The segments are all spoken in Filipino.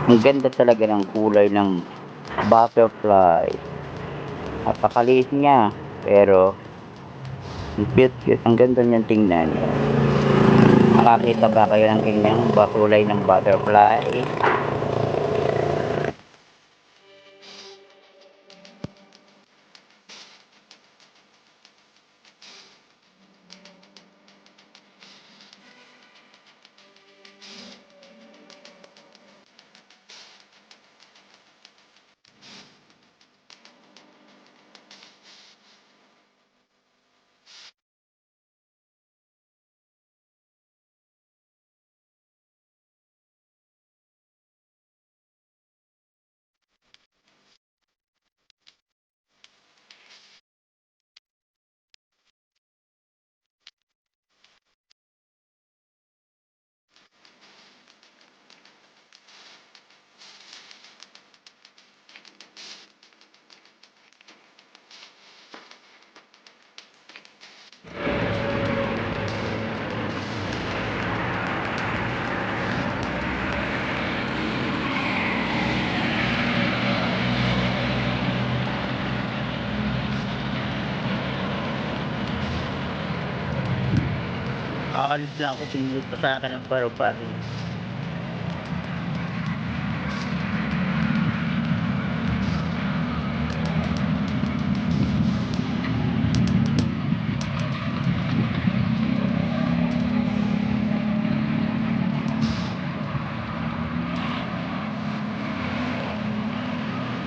Ang ganda talaga ng kulay ng butterfly. Napakaliit niya, pero ang cute, ang ganda niyang tingnan. Nakakita ba kayo ng ganyang kulay ng butterfly? Kakalis lang ako, sinulot pa sa akin ng paru-paro.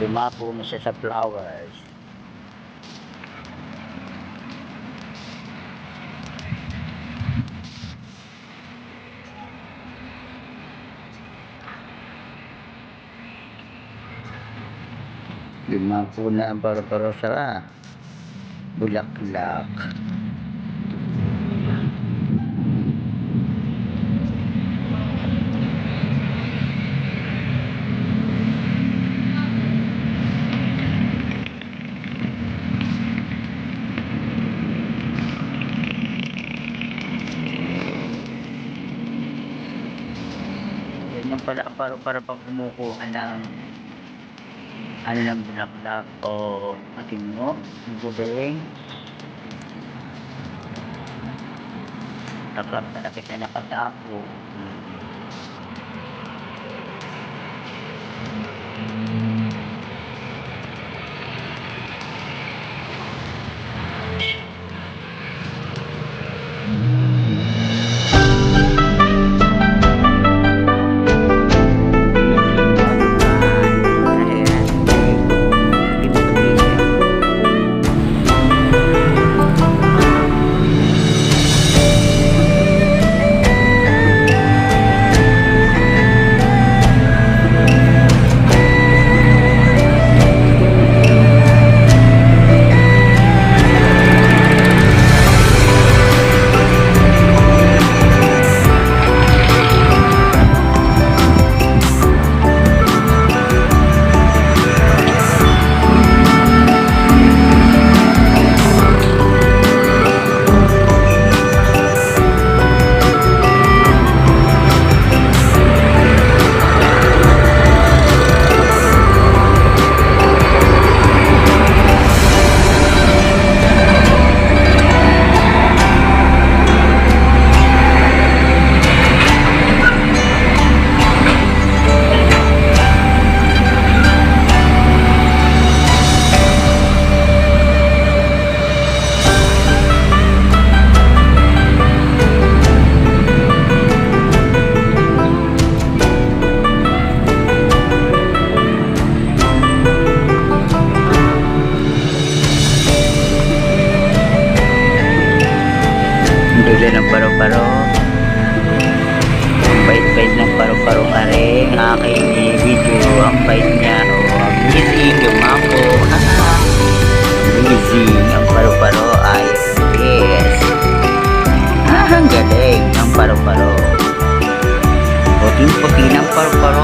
Dumapo na siya sa flowers. Dumapo na ang paru-paro sa bulaklak. Ganyan pala ang paru-paro pag kumukuha ng ng bulaklak o atin mo, ang gubeng. Taklap na kita nakatapo. Bigla ng paru-paro. Bait-bait ng paru-paro ka rin. Aking video. Ang bait niya. Amazing yung mako. Amazing ang paru-paro. Ayos. Yes. Ang galing ng paru-paro. Puting-puti ng paru-paro.